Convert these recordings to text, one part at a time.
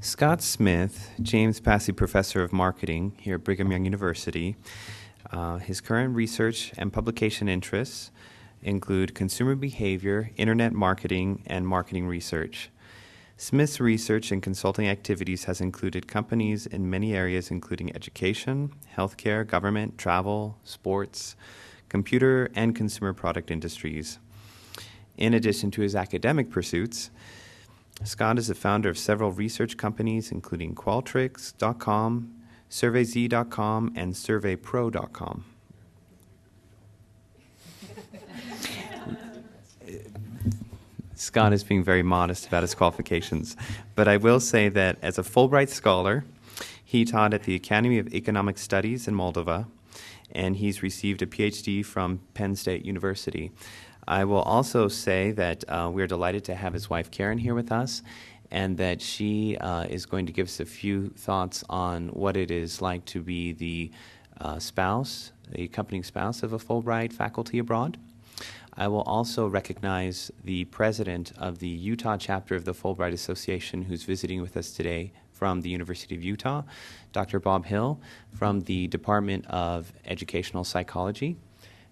Scott Smith, James Passey Professor of Marketing here at Brigham Young University. His current research and publication interests include consumer behavior, internet marketing, and marketing research. Smith's research and consulting activities has included companies in many areas including education, healthcare, government, travel, sports, computer, and consumer product industries. In addition to his academic pursuits, Scott is the founder of several research companies, including Qualtrics.com, SurveyZ.com, and SurveyPro.com. Scott is being very modest about his qualifications, but I will say that as a Fulbright scholar, he taught at the Academy of Economic Studies in Moldova, and he's received a PhD from Penn State University. I will also say that we're delighted to have his wife Karen here with us, and that she is going to give us a few thoughts on what it is like to be the accompanying spouse of a Fulbright faculty abroad. I will also recognize the president of the Utah chapter of the Fulbright Association, who's visiting with us today from the University of Utah, Dr. Bob Hill from the Department of Educational Psychology,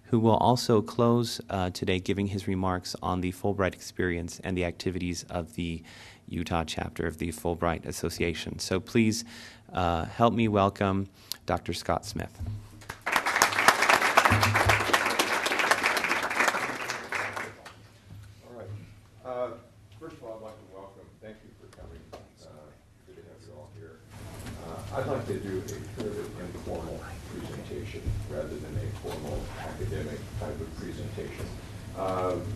who will also close today giving his remarks on the Fulbright Experience and the activities of the Utah chapter of the Fulbright Association. So please help me welcome Dr. Scott Smith. First of all, I'd like to welcome, thank you for coming. Good to have you all here. I'd like to do a fairly informal presentation rather than a formal academic type of presentation,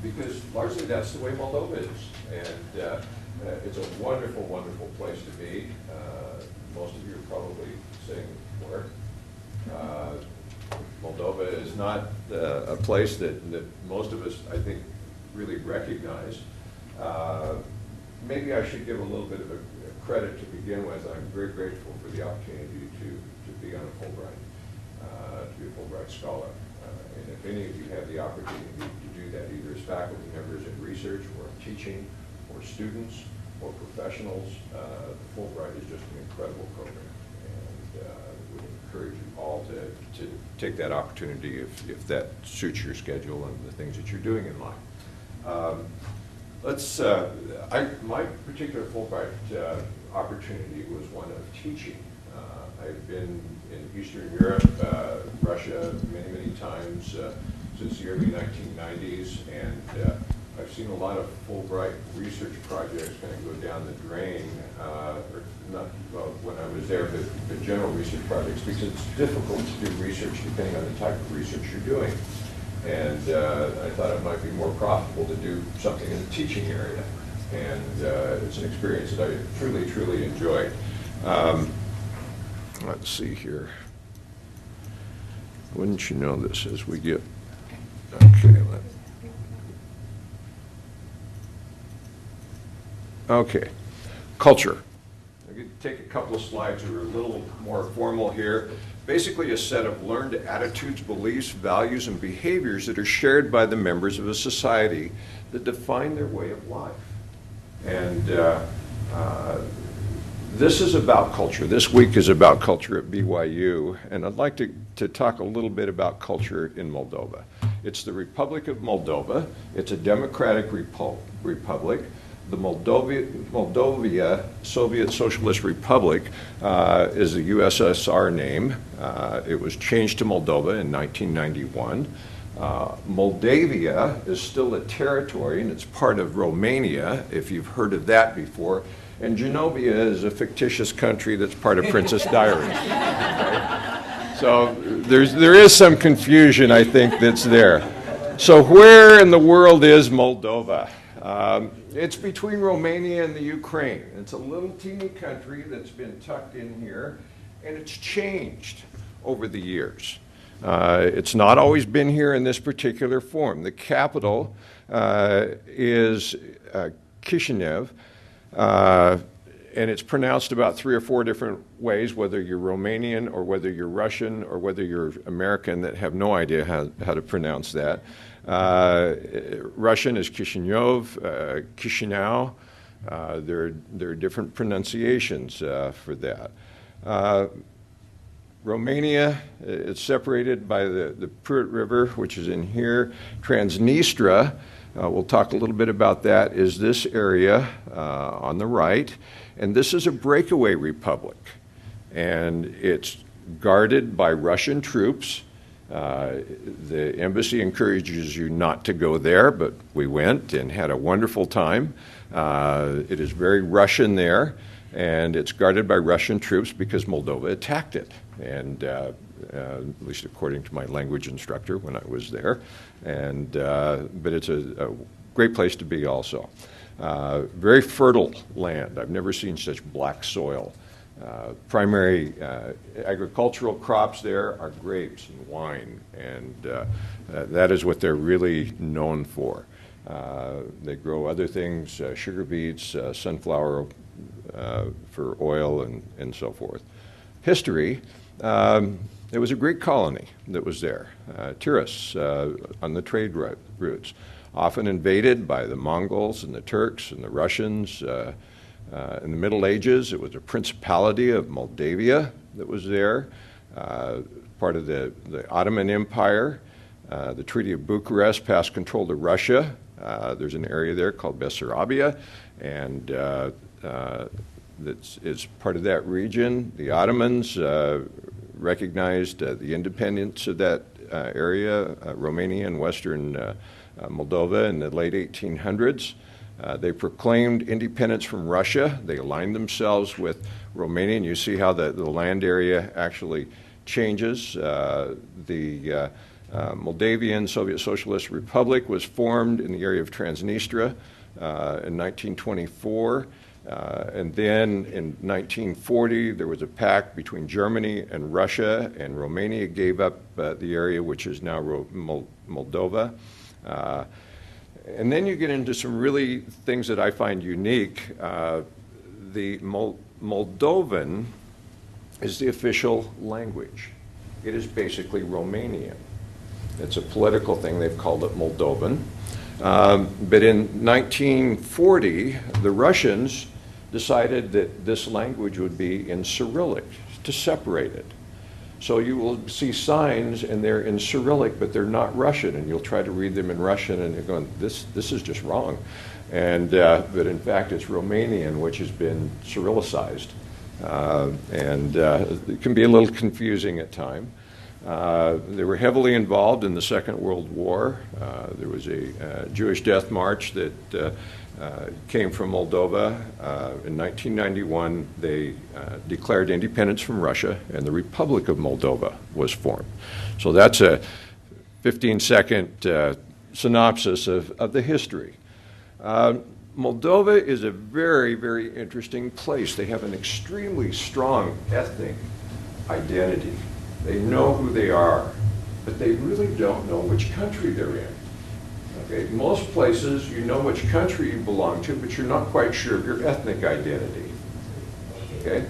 because largely that's the way Moldova is. And it's a wonderful, wonderful place to be. Most of you are probably saying where. Moldova is not a place that most of us, I think, really recognize. Maybe I should give a little bit of a credit to begin with. I'm very grateful for the opportunity to be on a Fulbright, to be a Fulbright scholar. And if any of you have the opportunity to do that, either as faculty members in research or in teaching, or students, or professionals, Fulbright is just an incredible program. And would encourage you all to take that opportunity if that suits your schedule and the things that you're doing in life. My particular Fulbright opportunity was one of teaching. I've been in Eastern Europe, Russia, many times since the early 1990s, and I've seen a lot of Fulbright research projects kind of go down the drain, when I was there, but general research projects, because it's difficult to do research depending on the type of research you're doing. And I thought it might be more profitable to do something in the teaching area. And it's an experience that I truly enjoyed. Let's see here. Wouldn't you know this as we get, okay, culture. I'm going to take a couple of slides that are a little more formal here. Basically a set of learned attitudes, beliefs, values, and behaviors that are shared by the members of a society that define their way of life. And this is about culture. This week is about culture at BYU, and I'd like to talk a little bit about culture in Moldova. It's the Republic of Moldova. It's a democratic republic. The Moldova Soviet Socialist Republic is the USSR name. It was changed to Moldova in 1991. Moldavia is still a territory, and it's part of Romania, if you've heard of that before. And Genovia is a fictitious country that's part of Princess Diaries. Okay? So there is some confusion, I think, that's there. So where in the world is Moldova? It's between Romania and the Ukraine. It's a little teeny country that's been tucked in here, and it's changed over the years. It's not always been here in this particular form. The capital is Chisinau, and it's pronounced about 3 or 4 different ways, whether you're Romanian or whether you're Russian or whether you're American that have no idea how to pronounce that. Russian is Chisinau, There are different pronunciations for that. Romania, it's separated by the Pruit River, which is in here. Transnistria, we'll talk a little bit about that, is this area on the right. And this is a breakaway republic. And it's guarded by Russian troops. The embassy encourages you not to go there, but we went and had a wonderful time. It is very Russian there, and it's guarded by Russian troops because Moldova attacked it, and at least according to my language instructor when I was there. But it's a great place to be also. Very fertile land. I've never seen such black soil. Primary agricultural crops there are grapes and wine, and that is what they're really known for. They grow other things, sugar beets, sunflower for oil, and so forth. History, there was a Greek colony that was there, tourists on the trade routes, often invaded by the Mongols and the Turks and the Russians. In the Middle Ages, it was a principality of Moldavia that was there, part of the Ottoman Empire. The Treaty of Bucharest passed control to Russia. There's an area there called Bessarabia, and it's part of that region. The Ottomans recognized the independence of that area, Romania and Western Moldova, in the late 1800s. They proclaimed independence from Russia. They aligned themselves with Romania, and you see how the land area actually changes. The Moldavian Soviet Socialist Republic was formed in the area of Transnistria in 1924. And then in 1940, there was a pact between Germany and Russia, and Romania gave up the area, which is now Moldova. And then you get into some really things that I find unique. The Moldovan is the official language. It is basically Romanian. It's a political thing. They've called it Moldovan. But in 1940, the Russians decided that this language would be in Cyrillic to separate it. So you will see signs, and they're in Cyrillic, but they're not Russian, and you'll try to read them in Russian, and you're going, this is just wrong. And but in fact, it's Romanian, which has been Cyrillicized, and it can be a little confusing at times. They were heavily involved in the Second World War. There was a Jewish death march that came from Moldova. In 1991, they declared independence from Russia, and the Republic of Moldova was formed. So that's a 15-second synopsis of the history. Moldova is a very, very interesting place. They have an extremely strong ethnic identity. They know who they are, but they really don't know which country they're in. Okay? Most places, you know which country you belong to, but you're not quite sure of your ethnic identity. Okay?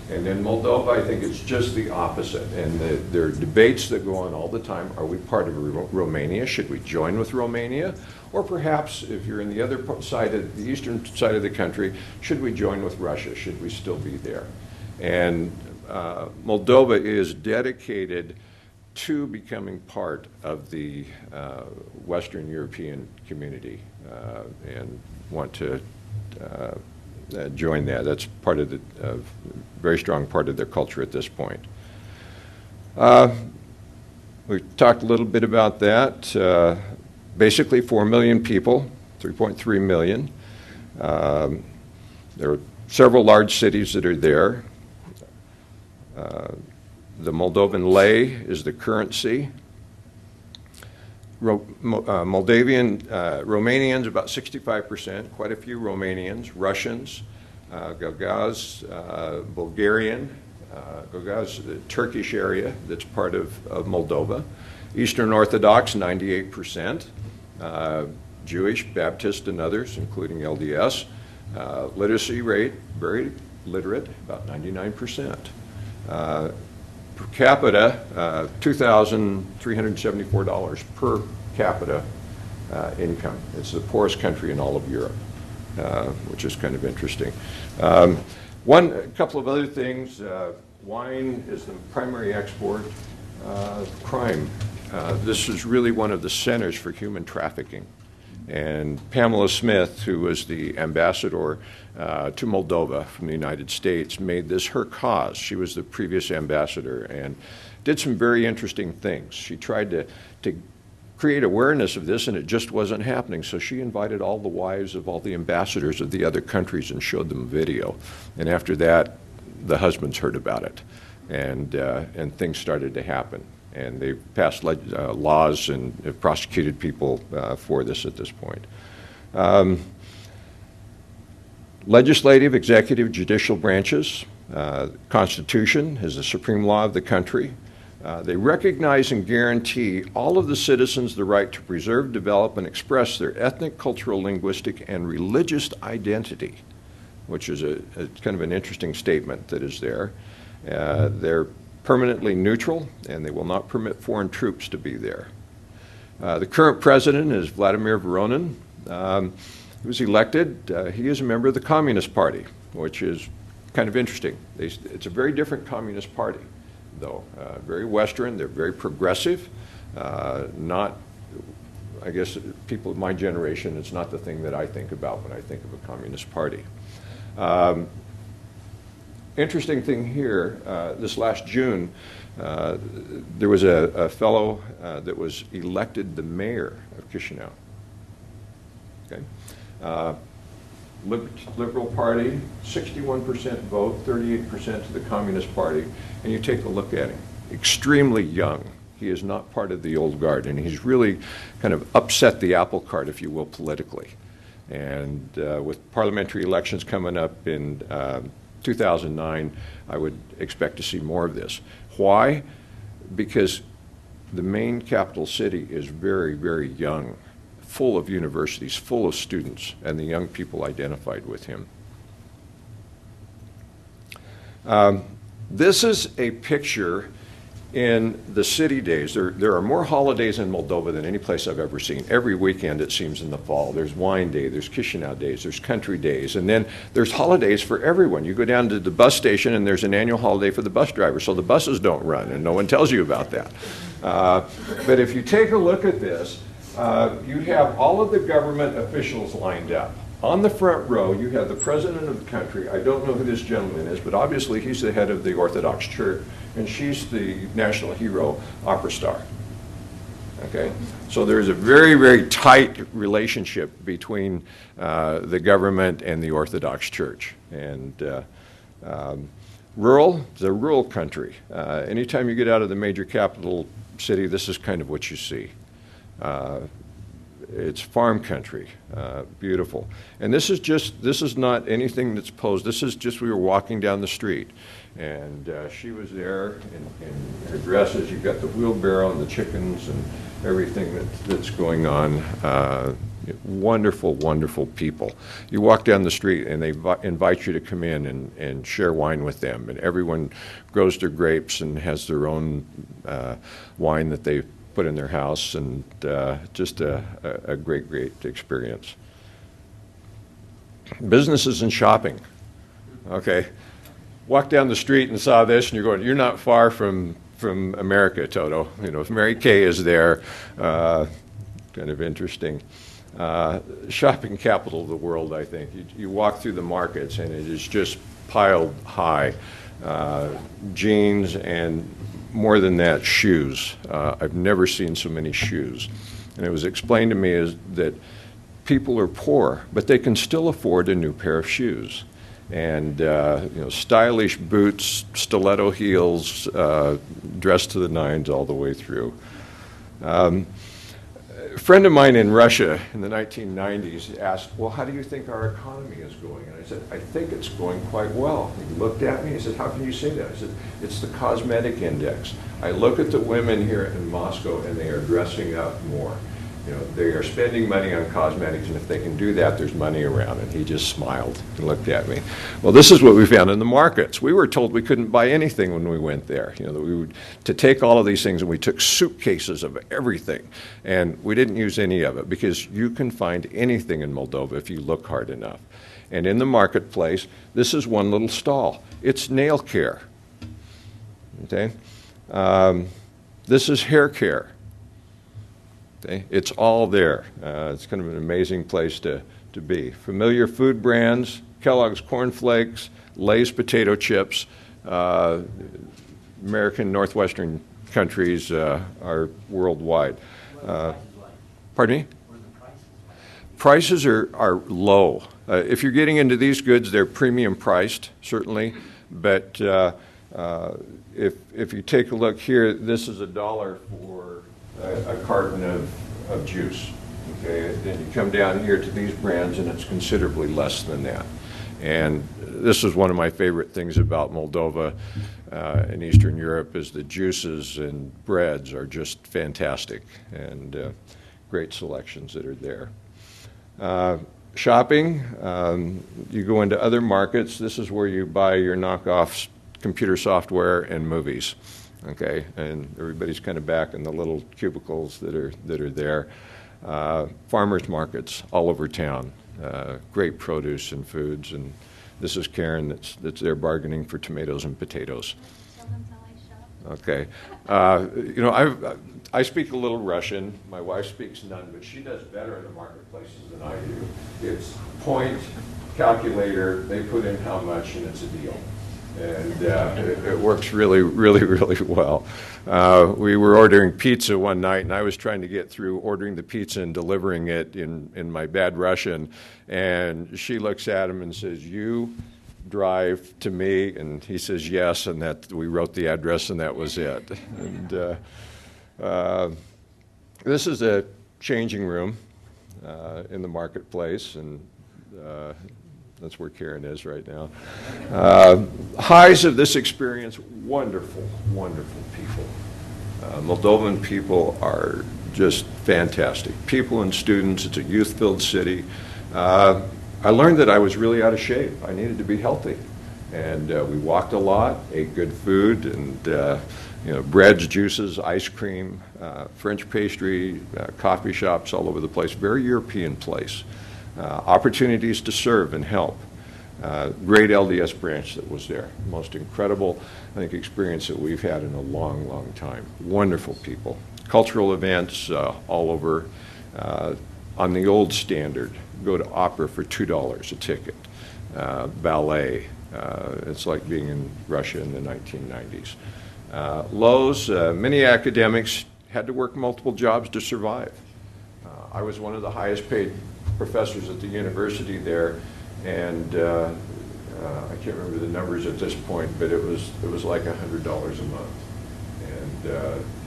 And in Moldova, I think it's just the opposite. And there are debates that go on all the time. Are we part of Romania? Should we join with Romania? Or perhaps, if you're in the other side, of the eastern side of the country, should we join with Russia? Should we still be there? And Moldova is dedicated to becoming part of the Western European community and want to join that. That's part of the very strong part of their culture at this point. We talked a little bit about that. Basically 4 million people, 3.3 million. There are several large cities that are there. The Moldovan lei is the currency. Romanians, about 65%, quite a few Romanians, Russians, Gagauz, Bulgarian, Gagauz, the Turkish area that's part of Moldova. Eastern Orthodox, 98%. Jewish, Baptist, and others, including LDS. Literacy rate, very literate, about 99%. Per capita, $2,374 per capita income. It's the poorest country in all of Europe. which is kind of interesting. A couple of other things. Wine is the primary export. Crime. This is really one of the centers for human trafficking. And Pamela Smith, who was the ambassador to Moldova from the United States, made this her cause. She was the previous ambassador and did some very interesting things. She tried to create awareness of this, and it just wasn't happening. So she invited all the wives of all the ambassadors of the other countries and showed them video. And after that, the husbands heard about it, and things started to happen. And they passed laws and have prosecuted people for this at this point. Legislative, executive, judicial branches. Constitution is the supreme law of the country. They recognize and guarantee all of the citizens the right to preserve, develop, and express their ethnic, cultural, linguistic, and religious identity, which is a kind of an interesting statement that is there. They're permanently neutral, and they will not permit foreign troops to be there. The current president is Vladimir Voronin. He was elected. He is a member of the Communist Party, which is kind of interesting. It's a very different Communist Party, though. Very Western. They're very progressive. Not, I guess, people of my generation, it's not the thing that I think about when I think of a Communist Party. Interesting thing here, this last June, there was a fellow that was elected the mayor of Chisinau. Okay. Liberal Party, 61% vote, 38% to the Communist Party, and you take a look at him. Extremely young. He is not part of the old guard, and he's really kind of upset the apple cart, if you will, politically. And with parliamentary elections coming up in 2009, I would expect to see more of this. Why? Because the main capital city is very, very young, full of universities, full of students, and the young people identified with him. This is a picture in the city days. There are more holidays in Moldova than any place I've ever seen. Every weekend, it seems, in the fall. There's Wine Day, there's Chisinau Days, there's Country Days, and then there's holidays for everyone. You go down to the bus station, and there's an annual holiday for the bus driver, so the buses don't run, and no one tells you about that. But if you take a look at this, you have all of the government officials lined up. On the front row, you have the president of the country. I don't know who this gentleman is, but obviously he's the head of the Orthodox Church, and she's the national hero opera star. Okay? So there's a very, very tight relationship between the government and the Orthodox Church. And rural, it's a rural country. Anytime you get out of the major capital city, this is kind of what you see. It's farm country, beautiful. And this is not anything that's posed. This is just, we were walking down the street, and she was there in her dresses. You've got the wheelbarrow and the chickens and everything that's going on. Wonderful, wonderful people. You walk down the street and they invite you to come in and share wine with them. And everyone grows their grapes and has their own wine that they put in their house, and just a great, great experience. Businesses and shopping. Okay. Walked down the street and saw this, and you're going, you're not far from America, Toto. You know, Mary Kay is there. Kind of interesting. Shopping capital of the world, I think. You walk through the markets, and it is just piled high. Jeans, and more than that, shoes. I've never seen so many shoes. And it was explained to me as that people are poor, but they can still afford a new pair of shoes. And stylish boots, stiletto heels, dressed to the nines all the way through. A friend of mine in Russia in the 1990s asked, well, how do you think our economy is going? And I said, I think it's going quite well. He looked at me and he said, how can you say that? I said, it's the Cosmetic Index. I look at the women here in Moscow and they are dressing up more. You know, they are spending money on cosmetics, and if they can do that, there's money around. And he just smiled and looked at me. Well, this is what we found in the markets. We were told we couldn't buy anything when we went there. You know, that we would to take all of these things, and we took suitcases of everything, and we didn't use any of it because you can find anything in Moldova if you look hard enough. And in the marketplace, this is one little stall. It's nail care. Okay, this is hair care. Okay? It's all there. It's kind of an amazing place to be. Familiar food brands, Kellogg's Corn Flakes, Lay's potato chips. American Northwestern countries are worldwide. Pardon me? Prices are low. If you're getting into these goods, they're premium priced, certainly. But if you take a look here, this is $1 for a carton of juice. Okay, then you come down here to these brands, and it's considerably less than that. And this is one of my favorite things about Moldova and Eastern Europe is the juices and breads are just fantastic, and great selections that are there. Shopping, you go into other markets. This is where you buy your knockoff computer software and movies. Okay, and everybody's kind of back in the little cubicles that are there. Farmers markets all over town, great produce and foods, and this is Karen that's there bargaining for tomatoes and potatoes. Okay, you know I speak a little Russian. My wife speaks none, but she does better in the marketplaces than I do. It's point, calculator, they put in how much, and it's a deal. And it works really, really, really well. We were ordering pizza one night, and I was trying to get through ordering the pizza and delivering it in my bad Russian. And she looks at him and says, "You drive to me," and he says yes, and that we wrote the address, and that was it. And this is a changing room in the marketplace, and that's where Karen is right now. Highs of this experience, wonderful, wonderful people. Moldovan people are just fantastic. People and students, it's a youth-filled city. I learned that I was really out of shape. I needed to be healthy. And we walked a lot, ate good food, and you know, breads, juices, ice cream, French pastry, coffee shops all over the place. Very European place. Opportunities to serve and help. Great LDS branch that was there. Most incredible, I think, experience that we've had in a long, long time. Wonderful people. Cultural events all over. On the old standard, go to opera for $2 a ticket. Ballet. It's like being in Russia in the 1990s. Lows, many academics had to work multiple jobs to survive. I was one of the highest paid professors at the university there, and I can't remember the numbers at this point, but it was like $100 a month, and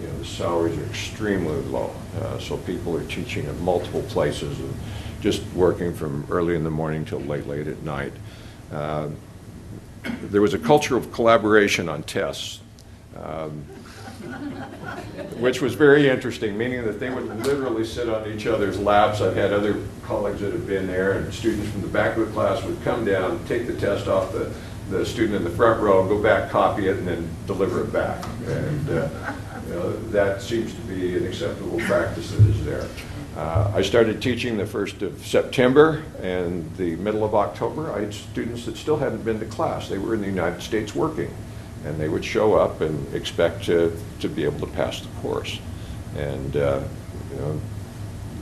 you know, the salaries are extremely low. So people are teaching at multiple places and just working from early in the morning till late at night. There was a culture of collaboration on tests. Which was very interesting, meaning that they would literally sit on each other's laps. I've had other colleagues that have been there, and students from the back of the class would come down, take the test off the student in the front row, and go back, copy it, and then deliver it back. And you know, that seems to be an acceptable practice that is there. I started teaching the 1st of September, and the middle of October, I had students that still hadn't been to class. They were in the United States working. And they would show up and expect to be able to pass the course. And you know,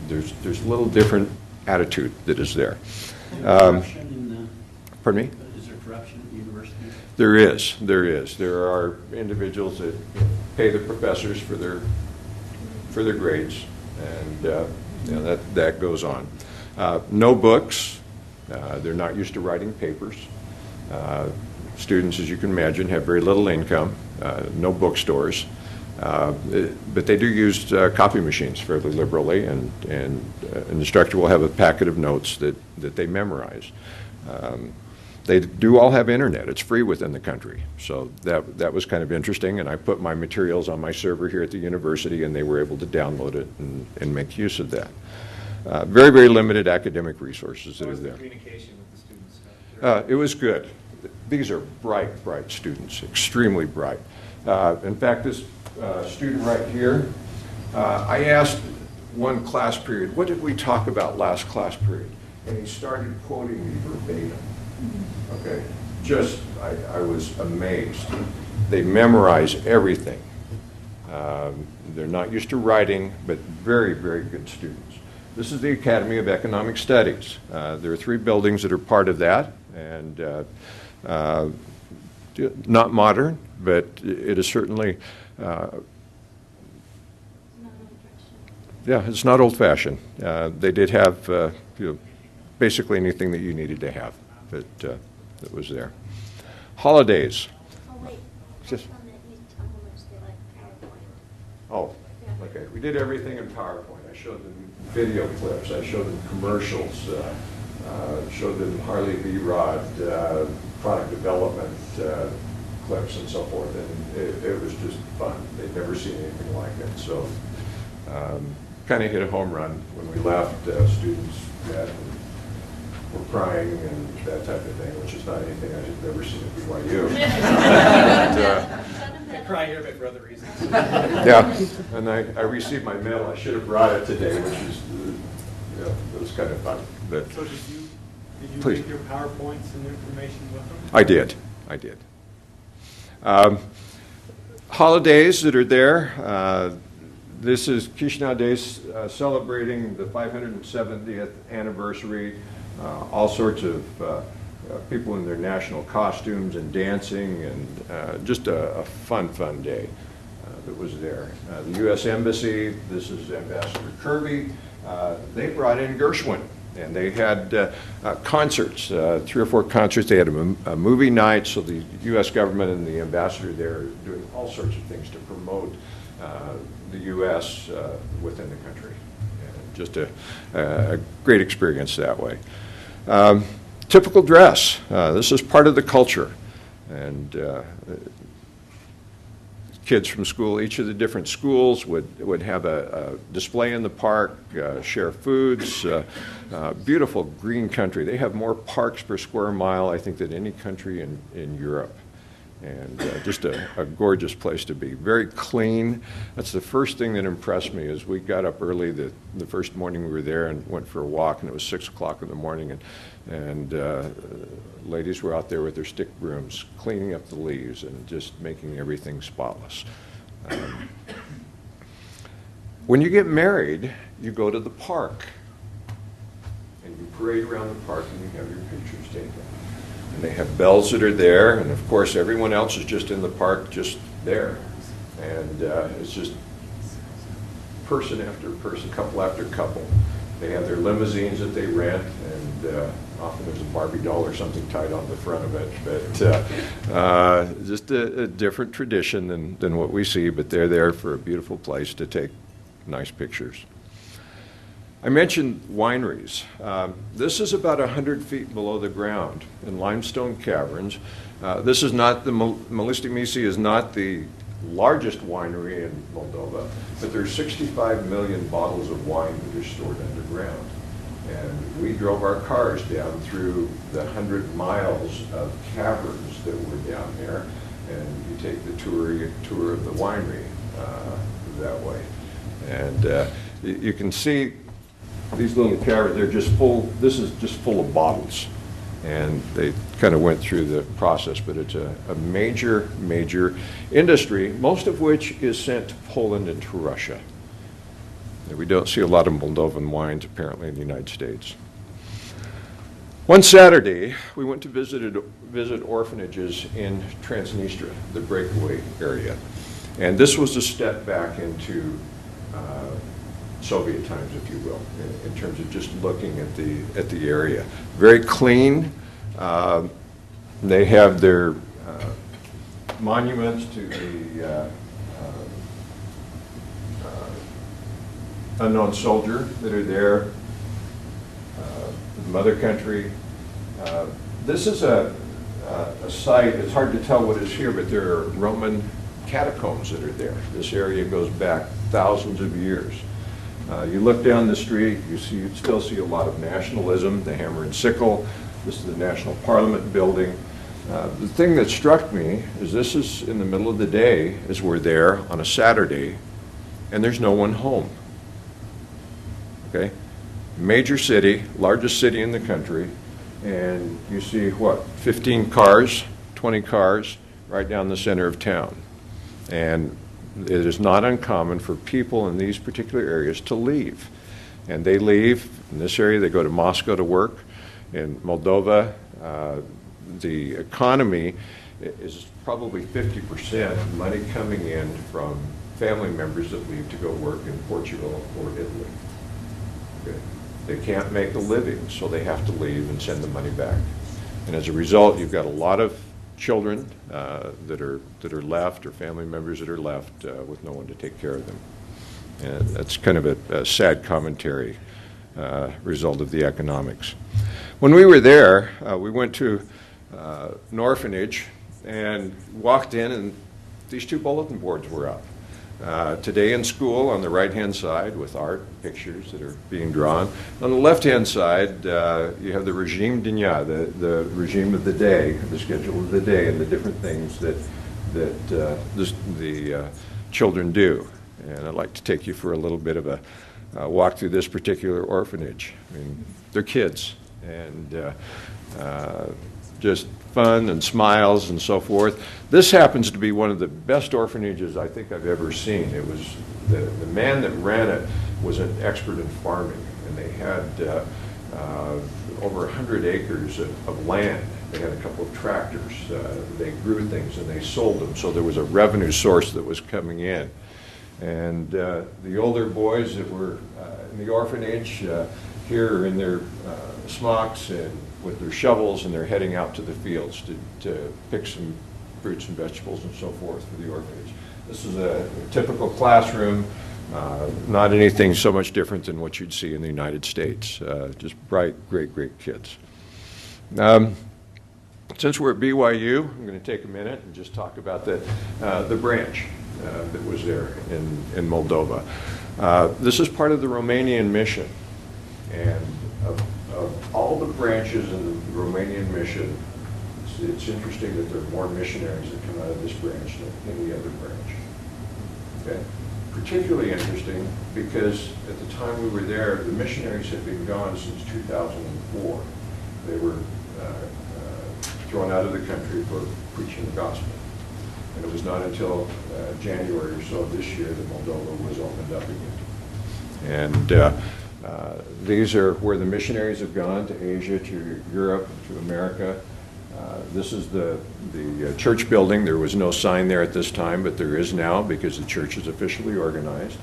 there's a little different attitude that is there. Corruption pardon me? Is there corruption at the university? There is. There are individuals that pay the professors for their grades, and you know, that goes on. No books. They're not used to writing papers. Students, as you can imagine, have very little income, no bookstores, but they do use copy machines fairly liberally, and an instructor will have a packet of notes that they memorize. They do all have internet. It's free within the country. So that was kind of interesting, and I put my materials on my server here at the university, and they were able to download it and make use of that. Very, very limited academic resources that are there. Communication with the students? It was good. These are bright, bright students, extremely bright. In fact, this student right here, I asked one class period, what did we talk about last class period? And he started quoting me verbatim. Okay, I was amazed. They memorize everything. They're not used to writing, but very, very good students. This is the Academy of Economic Studies. There are 3 buildings that are part of that, and not modern, but it is certainly, yeah, it's not old-fashioned. They did have basically anything that you needed to have that was there. Holidays. Oh, wait. Just, PowerPoint. oh, okay. We did everything in PowerPoint. I showed them video clips. I showed them commercials. Showed them Harley V-Rod product development clips and so forth. And it was just fun. They'd never seen anything like it. So kind of hit a home run when we left. Students met and were crying and that type of thing, which is not anything I had never seen at BYU. I cry here, but for other reasons. Yeah, and I received my mail. I should have brought it today, which is, it was kind of fun. But so did you please. take your PowerPoints and information with them? I did. Holidays that are there. This is Chisinau Days celebrating the 570th anniversary. All sorts of people in their national costumes and dancing, and just a fun day that was there. The U.S. Embassy, this is Ambassador Kirby. They brought in Gershwin, and they had concerts, 3 or 4 concerts. They had a movie night, so the U.S. government and the ambassador there are doing all sorts of things to promote the U.S. Within the country. And just a great experience that way. Typical dress. This is part of the culture. And kids from school, each of the different schools would have a display in the park, share foods. Beautiful green country. They have more parks per square mile, I think, than any country in Europe. And just a gorgeous place to be. Very clean. That's the first thing that impressed me. Is we got up early the first morning we were there and went for a walk, and it was 6 o'clock in the morning, and ladies were out there with their stick brooms cleaning up the leaves and just making everything spotless. When you get married, you go to the park and you parade around the park and you have your pictures taken. And they have bells that are there, and of course everyone else is just in the park, just there. And it's just person after person, couple after couple. They have their limousines that they rent, and often there's a Barbie doll or something tied on the front of it. But just a different tradition than what we see, but they're there for a beautiful place to take nice pictures. I mentioned wineries. This is about 100 feet below the ground in limestone caverns. This is not, the Mălăștimi is not the largest winery in Moldova, but there's 65 million bottles of wine that are stored underground. And we drove our cars down through the 100 miles of caverns that were down there, and you take the tour of the winery that way. And you can see these little caverns, they're just full, this is just full of bottles. And they kind of went through the process, but it's a major industry, most of which is sent to Poland and to Russia. We don't see a lot of Moldovan wines apparently in the United States. One Saturday, we went to visit orphanages in Transnistria, the breakaway area. And this was a step back into Soviet times, if you will, in terms of just looking at the area. Very clean. They have their monuments to the unknown soldier that are there, the mother country. This is a site, it's hard to tell what is here, but there are Roman catacombs that are there. This area goes back thousands of years. You look down the street, you still see a lot of nationalism, the hammer and sickle. This is the National Parliament building. The thing that struck me is this is in the middle of the day as we're there on a Saturday, and there's no one home. Okay? Major city, largest city in the country, and you see, what, 15 cars, 20 cars right down the center of town. And it is not uncommon for people in these particular areas to leave. And they leave, in this area, they go to Moscow to work. In Moldova, the economy is probably 50% money coming in from family members that leave to go work in Portugal or Italy. Okay. They can't make a living, so they have to leave and send the money back. And as a result, you've got a lot of children that are left, or family members that are left with no one to take care of them. And that's kind of a sad commentary result of the economics. When we were there, we went to an orphanage and walked in, and these two bulletin boards were up. Today in school on the right-hand side with art, pictures that are being drawn. On the left-hand side, you have the regime du dnia, the regime of the day, the schedule of the day, and the different things that the children do. And I'd like to take you for a little bit of a walk through this particular orphanage. I mean, they're kids, and just fun and smiles and so forth. This happens to be one of the best orphanages I think I've ever seen. It was the man that ran it was an expert in farming, and they had over 100 acres of land. They had a couple of tractors. They grew things and they sold them, so there was a revenue source that was coming in. And the older boys that were in the orphanage here are in their smocks and with their shovels, and they're heading out to the fields to pick some fruits and vegetables and so forth for the orphanage. This is a typical classroom, not anything so much different than what you'd see in the United States. Just bright, great kids. Since we're at BYU, I'm going to take a minute and just talk about the branch that was there in Moldova. This is part of the Romanian mission, and of all the branches in the Romanian mission, it's interesting that there are more missionaries that come out of this branch than any other branch. Okay? Particularly interesting because at the time we were there, the missionaries had been gone since 2004. They were thrown out of the country for preaching the gospel. And it was not until January or so of this year that Moldova was opened up again. And these are where the missionaries have gone, to Asia, to Europe, to America. This is the church building. There was no sign there at this time, but there is now because the church is officially organized.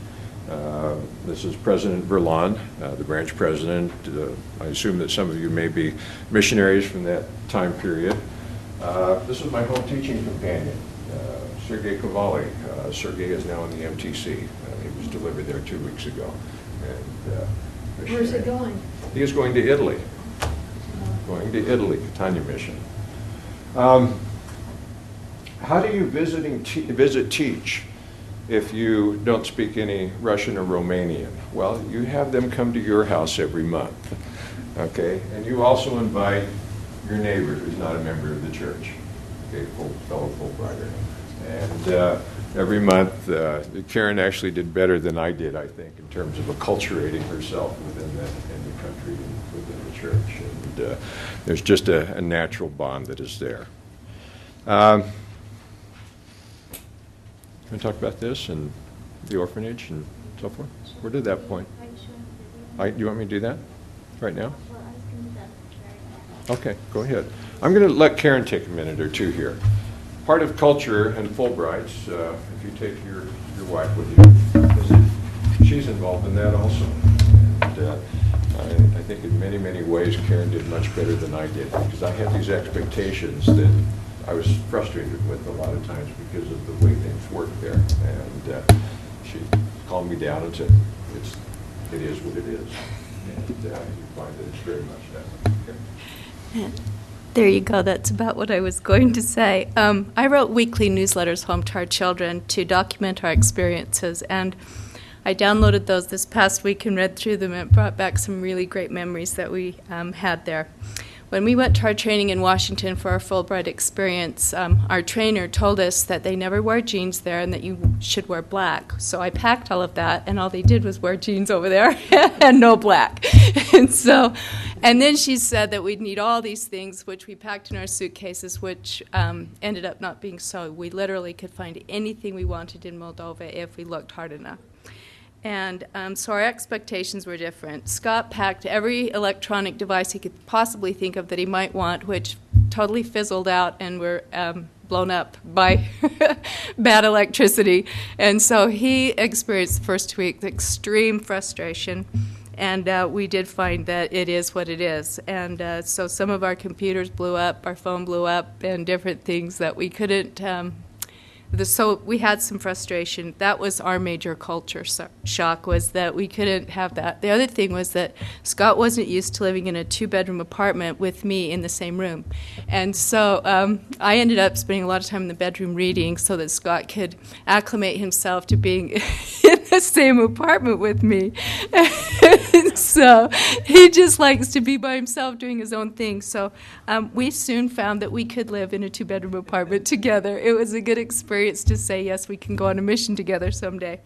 This is President Verlan, the branch president. I assume that some of you may be missionaries from that time period. This is my home teaching companion, Sergei Kovali. Sergei is now in the MTC. He was delivered there 2 weeks ago. And, where's it going? He is going to Italy. Going to Italy, Catania mission. How do you visit teach if you don't speak any Russian or Romanian? Well, you have them come to your house every month, okay? And you also invite your neighbor who's not a member of the church, okay, fellow Fulbrighter. And every month, Karen actually did better than I did, I think, in terms of acculturating herself within the country and within the church. And there's just a natural bond that is there. Can we talk about this and the orphanage and so forth? Where did that point? Do you want me to do that right now? Okay, go ahead. I'm going to let Karen take a minute or two here. Part of culture and Fulbrights, if you take your wife with you, she's involved in that also. And I think in many ways Karen did much better than I did, because I had these expectations that I was frustrated with a lot of times because of the way things worked there. And she calmed me down and said, it is what it is. And you find that it's very much that way. Okay. There you go. That's about what I was going to say. I wrote weekly newsletters home to our children to document our experiences, and I downloaded those this past week and read through them, and it brought back some really great memories that we had there. When we went to our training in Washington for our Fulbright Experience, our trainer told us that they never wear jeans there and that you should wear black. So I packed all of that, and all they did was wear jeans over there and no black. And then she said that we'd need all these things, which we packed in our suitcases, which ended up not being so. We literally could find anything we wanted in Moldova if we looked hard enough. And so our expectations were different. Scott packed every electronic device he could possibly think of that he might want, which totally fizzled out and were blown up by bad electricity. And so he experienced the first week extreme frustration. And we did find that it is what it is. And so some of our computers blew up, our phone blew up, and different things that we couldn't so we had some frustration. That was our major culture shock, was that we couldn't have that. The other thing was that Scott wasn't used to living in a 2-bedroom apartment with me in the same room. And so I ended up spending a lot of time in the bedroom reading so that Scott could acclimate himself to being in the same apartment with me. So he just likes to be by himself doing his own thing. So we soon found that we could live in a 2-bedroom apartment together. It was a good experience to say, yes, we can go on a mission together someday.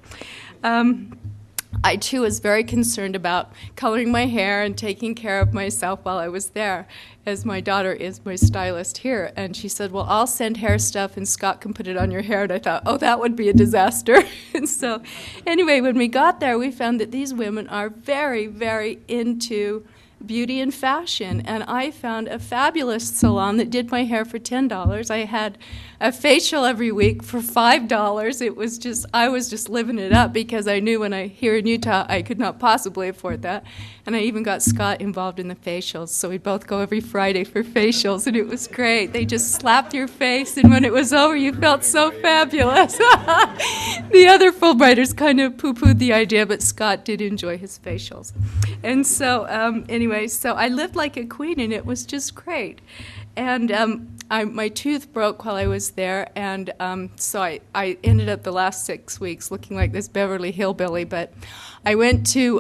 I, too, was very concerned about coloring my hair and taking care of myself while I was there, as my daughter is my stylist here. And she said, well, I'll send hair stuff and Scott can put it on your hair. And I thought, oh, that would be a disaster. And so anyway, when we got there, we found that these women are very, very into beauty and fashion. And I found a fabulous salon that did my hair for $10. I had a facial every week for $5. It was just, I was just living it up because I knew when here in Utah I could not possibly afford that. And I even got Scott involved in the facials. So we'd both go every Friday for facials, and it was great. They just slapped your face, and when it was over, you felt so fabulous. The other Fulbrighters kind of poo-pooed the idea, but Scott did enjoy his facials. And so anyway, so I lived like a queen, and it was just great. And my tooth broke while I was there, and so I ended up the last 6 weeks looking like this Beverly Hillbilly. But I went to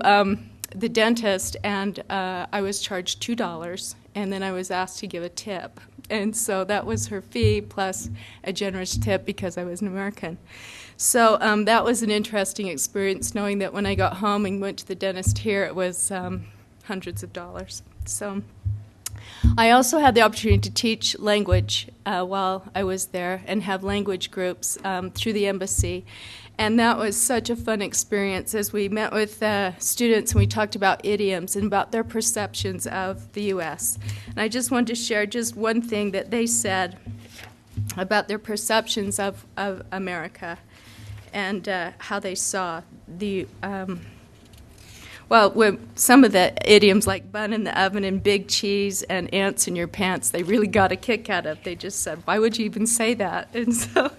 the dentist, and I was charged $2, and then I was asked to give a tip. And so that was her fee plus a generous tip because I was an American. So that was an interesting experience, knowing that when I got home and went to the dentist here, it was hundreds of dollars. So I also had the opportunity to teach language while I was there and have language groups through the embassy. And that was such a fun experience as we met with students and we talked about idioms and about their perceptions of the U.S. And I just wanted to share just one thing that they said about their perceptions of America and how they saw the well, with some of the idioms like bun in the oven and big cheese and ants in your pants, they really got a kick out of. They just said, why would you even say that? And so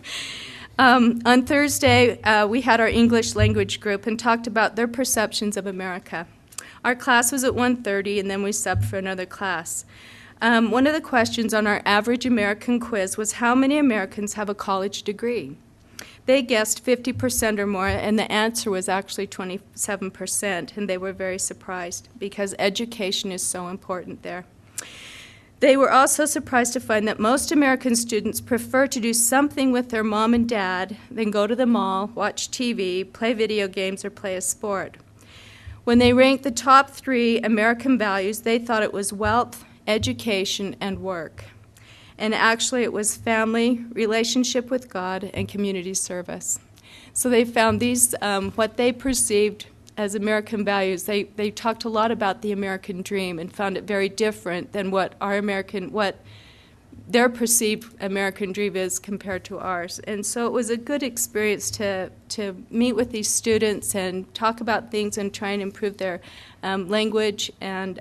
on Thursday, we had our English language group and talked about their perceptions of America. Our class was at 1:30, and then we subbed for another class. One of the questions on our average American quiz was how many Americans have a college degree? They guessed 50% or more, and the answer was actually 27%, and they were very surprised because education is so important there. They were also surprised to find that most American students prefer to do something with their mom and dad than go to the mall, watch TV, play video games, or play a sport. When they ranked the top 3 American values, they thought it was wealth, education, and work. And actually it was family, relationship with God, and community service. So they found these, what they perceived as American values, they talked a lot about the American dream and found it very different than what their perceived American dream is compared to ours. And so it was a good experience to meet with these students and talk about things and try and improve their language and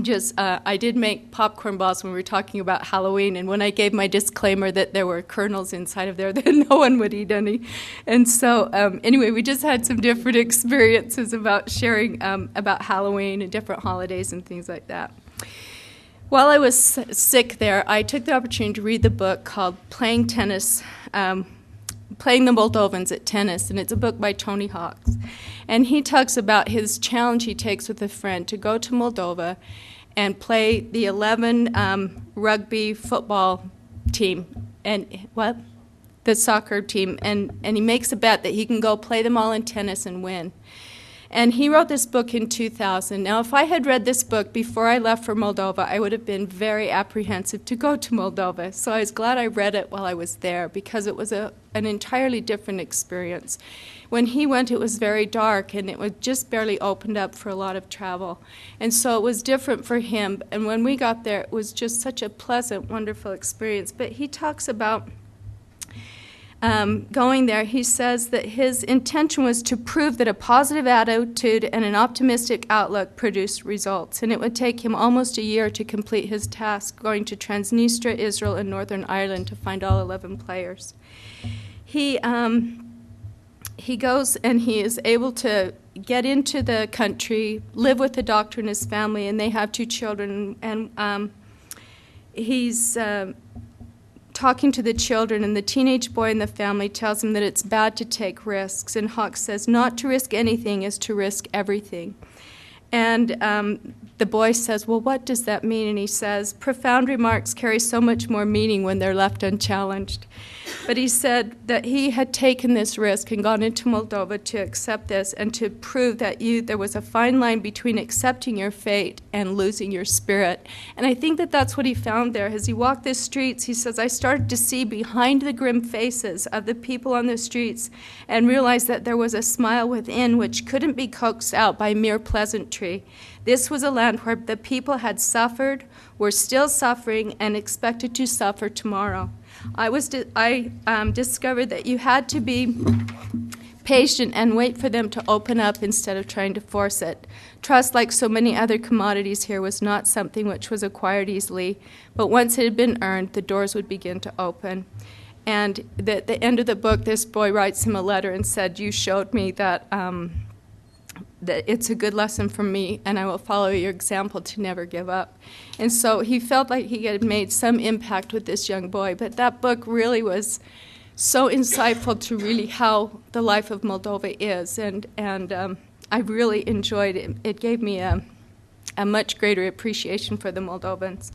just, I did make popcorn balls when we were talking about Halloween, and when I gave my disclaimer that there were kernels inside of there, then no one would eat any. And so, anyway, we just had some different experiences about sharing about Halloween and different holidays and things like that. While I was sick there, I took the opportunity to read the book called Playing Tennis, Playing the Moldovans at Tennis, and it's a book by Tony Hawks. And he talks about his challenge he takes with a friend to go to Moldova and play the 11 rugby football team, and the soccer team, and he makes a bet that he can go play them all in tennis and win. And he wrote this book in 2000. Now, if I had read this book before I left for Moldova, I would have been very apprehensive to go to Moldova. So I was glad I read it while I was there, because it was an entirely different experience. When he went, it was very dark, and it was just barely opened up for a lot of travel. And so it was different for him. And when we got there, it was just such a pleasant, wonderful experience. But he talks about going there. He says that his intention was to prove that a positive attitude and an optimistic outlook produced results, and it would take him almost a year to complete his task, going to Transnistria, Israel, and Northern Ireland to find all 11 players. He goes and he is able to get into the country, live with the doctor and his family, and they have 2 children, and he's talking to the children, and the teenage boy in the family tells him that it's bad to take risks. And Hawks says, not to risk anything is to risk everything. And the boy says, well, what does that mean? And he says, profound remarks carry so much more meaning when they're left unchallenged. But he said that he had taken this risk and gone into Moldova to accept this and to prove that there was a fine line between accepting your fate and losing your spirit. And I think that that's what he found there. As he walked the streets, he says, I started to see behind the grim faces of the people on the streets and realized that there was a smile within which couldn't be coaxed out by mere pleasantry. This was a land where the people had suffered, were still suffering, and expected to suffer tomorrow. I discovered that you had to be patient and wait for them to open up instead of trying to force it. Trust, like so many other commodities here, was not something which was acquired easily, but once it had been earned, the doors would begin to open. And at the end of the book, this boy writes him a letter and said, you showed me that it's a good lesson for me, and I will follow your example to never give up. And so he felt like he had made some impact with this young boy, but that book really was so insightful to really how the life of Moldova is, and I really enjoyed it. It gave me a much greater appreciation for the Moldovans.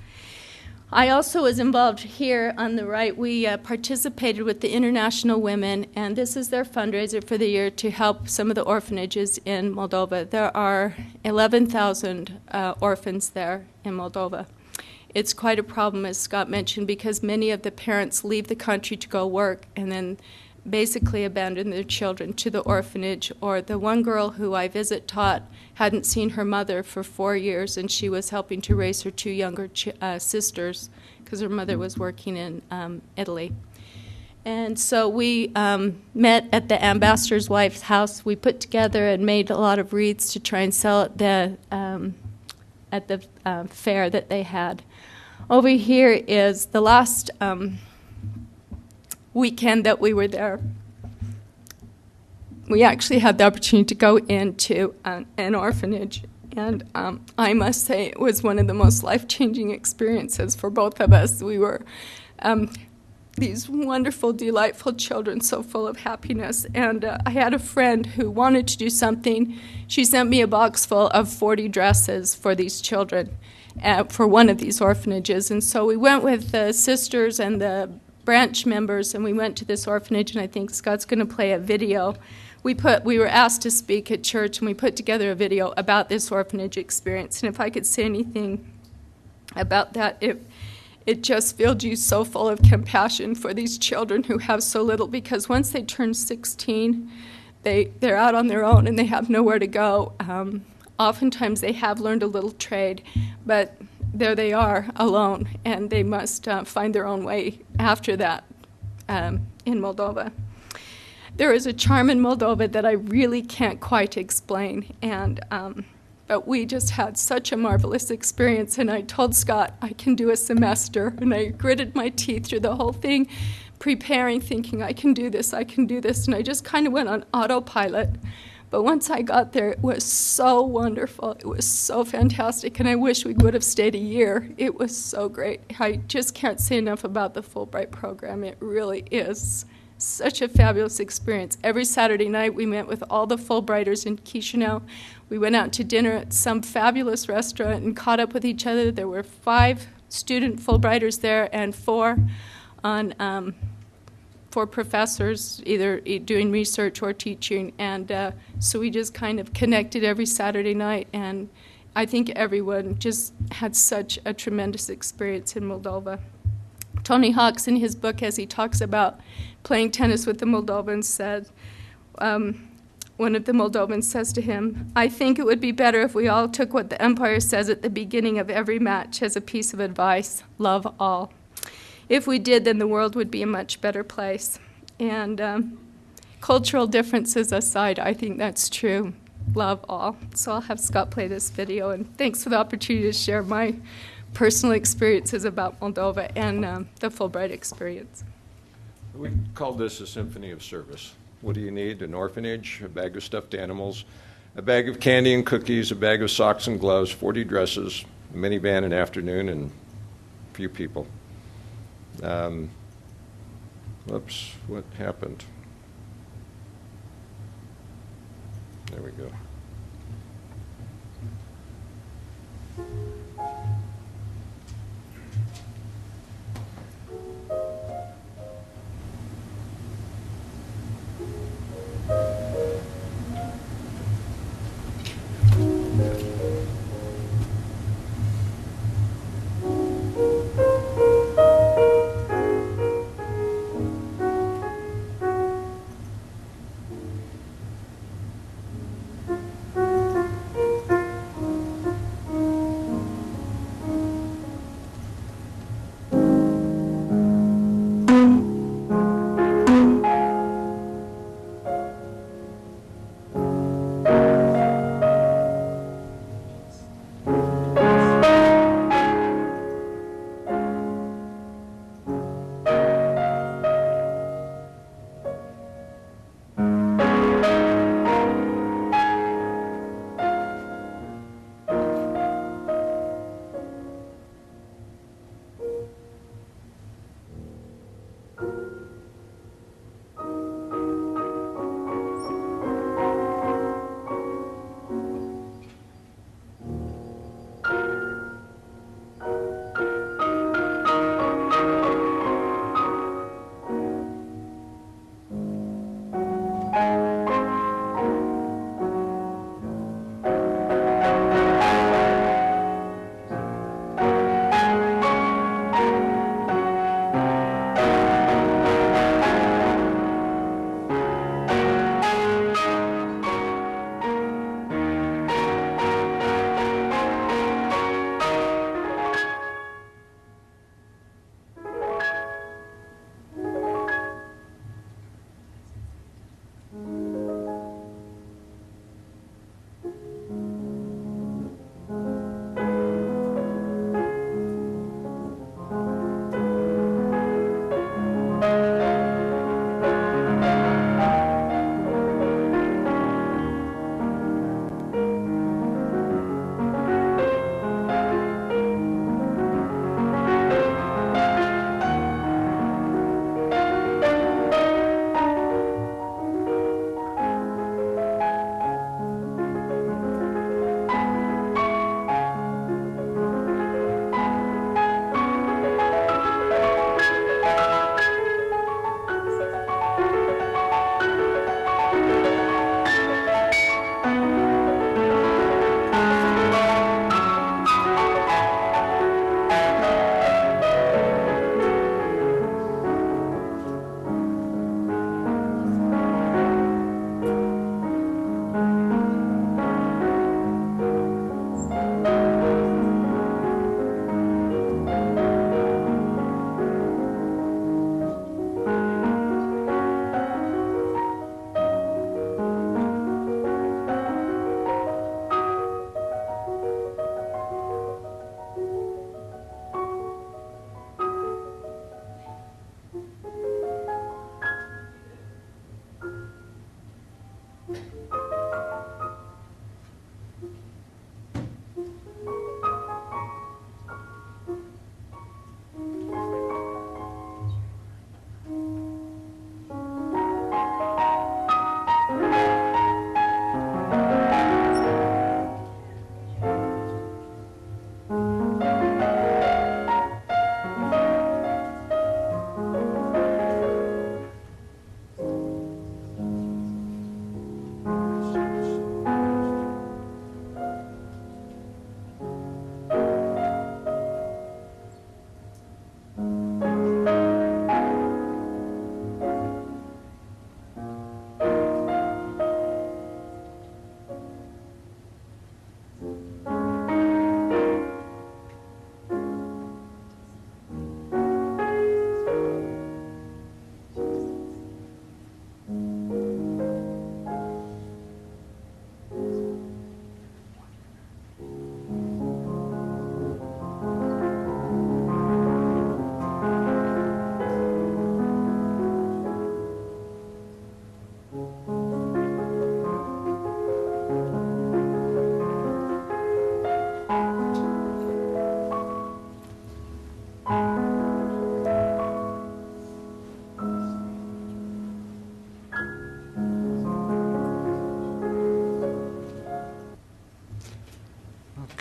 I also was involved here on the right. We participated with the International Women, and this is their fundraiser for the year to help some of the orphanages in Moldova. There are 11,000 orphans there in Moldova. It's quite a problem, as Scott mentioned, because many of the parents leave the country to go work and then basically abandon their children to the orphanage. Or the one girl who I taught hadn't seen her mother for 4 years, and she was helping to raise her 2 younger sisters because her mother was working in Italy. And so we met at the ambassador's wife's house. We put together and made a lot of wreaths to try and sell at the fair that they had. Over here is the last weekend that we were there. We actually had the opportunity to go into an orphanage, and I must say it was one of the most life-changing experiences for both of us. We were these wonderful, delightful children, so full of happiness, and I had a friend who wanted to do something. She sent me a box full of 40 dresses for these children for one of these orphanages, and so we went with the sisters and the branch members, and we went to this orphanage, and I think Scott's going to play a video. We were asked to speak at church, and we put together a video about this orphanage experience. And if I could say anything about that, it just filled you so full of compassion for these children who have so little, because once they turn 16, they're out on their own and they have nowhere to go. Oftentimes they have learned a little trade, but there they are alone, and they must find their own way after that in Moldova. There is a charm in Moldova that I really can't quite explain, but we just had such a marvelous experience, and I told Scott I can do a semester, and I gritted my teeth through the whole thing, preparing, thinking I can do this, and I just kind of went on autopilot. But once I got there, it was so wonderful. It was so fantastic, and I wish we would have stayed a year. It was so great. I just can't say enough about the Fulbright program. It really is such a fabulous experience. Every Saturday night, we met with all the Fulbrighters in Chisinau. We went out to dinner at some fabulous restaurant and caught up with each other. There were 5 student Fulbrighters there and 4 professors, either doing research or teaching. And so we just kind of connected every Saturday night. And I think everyone just had such a tremendous experience in Moldova. Tony Hawks, in his book, as he talks about playing tennis with the Moldovans, said, one of the Moldovans says to him, "I think it would be better if we all took what the umpire says at the beginning of every match as a piece of advice, love all. If we did, then the world would be a much better place." And cultural differences aside, I think that's true. Love all. So I'll have Scott play this video, and thanks for the opportunity to share my personal experiences about Moldova and the Fulbright experience. We called this a Symphony of Service. What do you need? An orphanage, a bag of stuffed animals, a bag of candy and cookies, a bag of socks and gloves, 40 dresses, a minivan in the afternoon, and a few people. Whoops, what happened? There we go.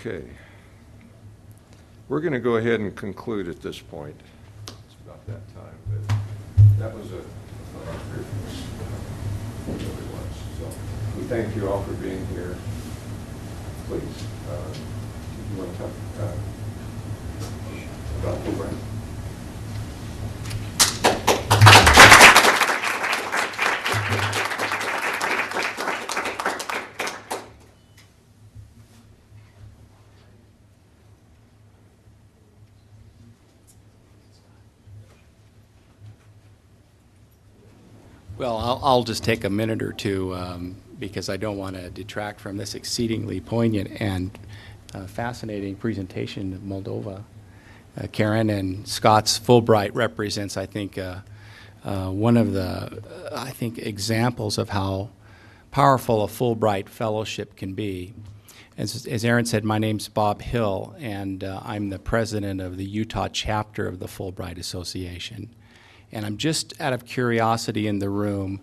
Okay. We're going to go ahead and conclude at this point. It's about that time, but that was a fun experience. It really was. So we thank you all for being here. Please, you want to talk about Fulbright? Well, I'll just take a minute or two because I don't want to detract from this exceedingly poignant and fascinating presentation of Moldova. Karen and Scott's Fulbright represents, I think, one of the, examples of how powerful a Fulbright fellowship can be. As Aaron said, my name's Bob Hill, and I'm the president of the Utah chapter of the Fulbright Association. And I'm just out of curiosity in the room,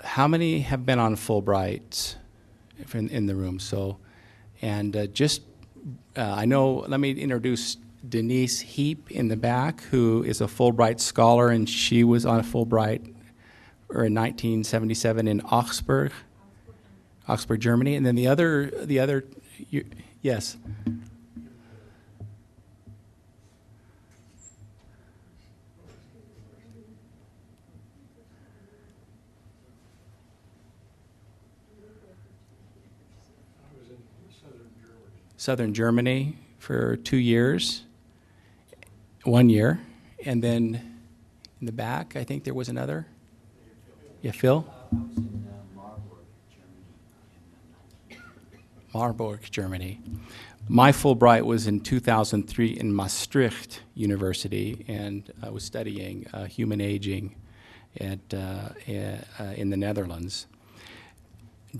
how many have been on Fulbright in the room? So, and I know, let me introduce Denise Heap in the back, who is a Fulbright scholar, and she was on a Fulbright in 1977 in Augsburg, Germany. And then the other, yes. Southern Germany for 2 years, 1 year, and then in the back, I think there was another. Yeah, Phil? I was in Marburg, Germany. Marburg, Germany. My Fulbright was in 2003 in Maastricht University, and I was studying human aging in the Netherlands.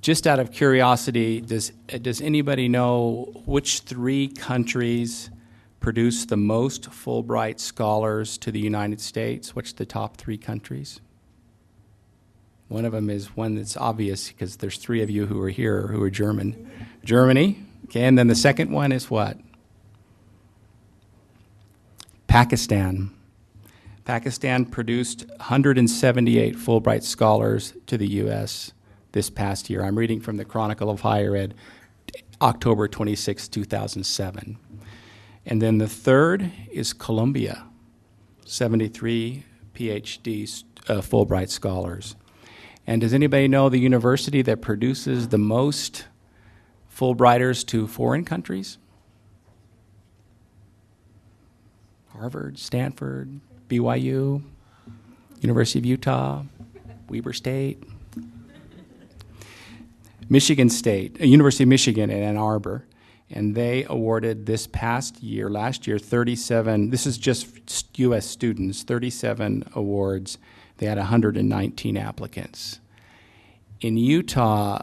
Just out of curiosity, does anybody know which 3 countries produce the most Fulbright scholars to the United States? What's the top 3 countries? One of them is one that's obvious because there's 3 of you who are here who are German. Germany, okay, and then the second one is what? Pakistan. Pakistan produced 178 Fulbright scholars to the U.S. this past year. I'm reading from the Chronicle of Higher Ed, October 26, 2007. And then the third is Colombia, 73 PhD Fulbright scholars. And does anybody know the university that produces the most Fulbrighters to foreign countries? Harvard, Stanford, BYU, University of Utah, Weber State, Michigan State, University of Michigan in Ann Arbor, and they awarded this past year, last year, 37, this is just U.S. students, 37 awards. They had 119 applicants. In Utah,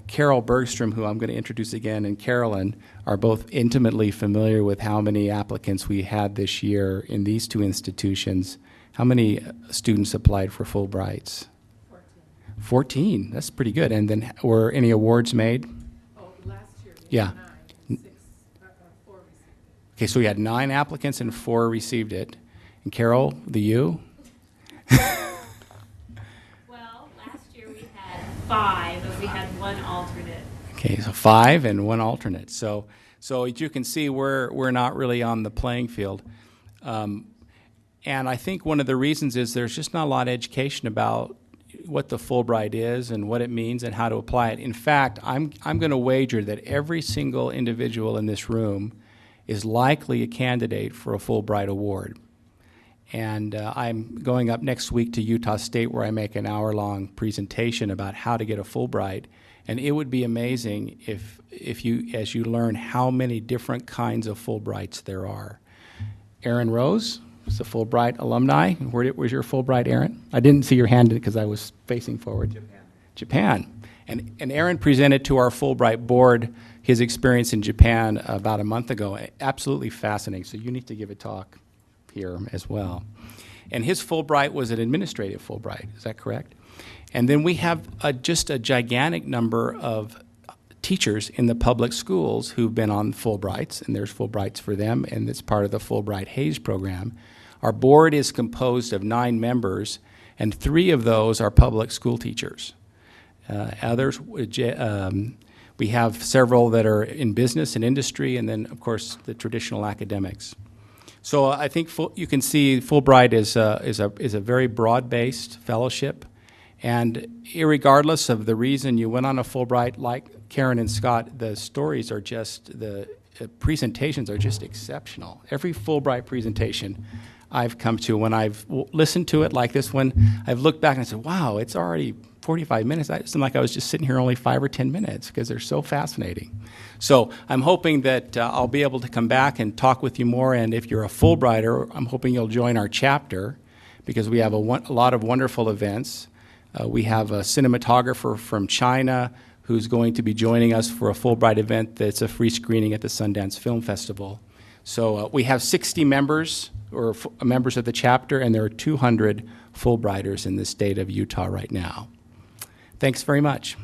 Carol Bergstrom, who I'm going to introduce again, and Carolyn are both intimately familiar with how many applicants we had this year in these 2 institutions. How many students applied for Fulbrights? 14, that's pretty good. And then were any awards made? Oh, last year we Yeah. had 9, 6, 4 received it. Okay, so we had 9 applicants and 4 received it. And Carol, the U? Well, last year we had 5, but we had 1 alternate. Okay, so 5 and 1 alternate. So as you can see, we're not really on the playing field. And I think one of the reasons is there's just not a lot of education about what the Fulbright is and what it means and how to apply it. In fact, I'm going to wager that every single individual in this room is likely a candidate for a Fulbright award. And I'm going up next week to Utah State where I make an hour-long presentation about how to get a Fulbright. And it would be amazing if you, as you learn how many different kinds of Fulbrights there are. Aaron Rose is a Fulbright alumni. Where's your Fulbright, Aaron? I didn't see your hand because I was facing forward. Japan. And Aaron presented to our Fulbright board his experience in Japan about a month ago. Absolutely fascinating. So you need to give a talk here as well. And his Fulbright was an administrative Fulbright. Is that correct? And then we have just a gigantic number of teachers in the public schools who've been on Fulbrights, and there's Fulbrights for them, and it's part of the Fulbright Hayes program. Our board is composed of 9 members, and 3 of those are public school teachers. Others, we have several that are in business and industry, and then, of course, the traditional academics. So I think you can see Fulbright is a very broad-based fellowship, and irregardless of the reason you went on a Fulbright, like Karen and Scott, the stories are just, the presentations are just exceptional. Every Fulbright presentation I've come to, when I've listened to it like this one, I've looked back and I said, wow, it's already 45 minutes. It seemed like I was just sitting here only 5 or 10 minutes because they're so fascinating. So I'm hoping that I'll be able to come back and talk with you more, and if you're a Fulbrighter, I'm hoping you'll join our chapter because we have a lot of wonderful events. We have a cinematographer from China who's going to be joining us for a Fulbright event that's a free screening at the Sundance Film Festival. So we have 60 members, or members of the chapter, and there are 200 Fulbrighters in the state of Utah right now. Thanks very much.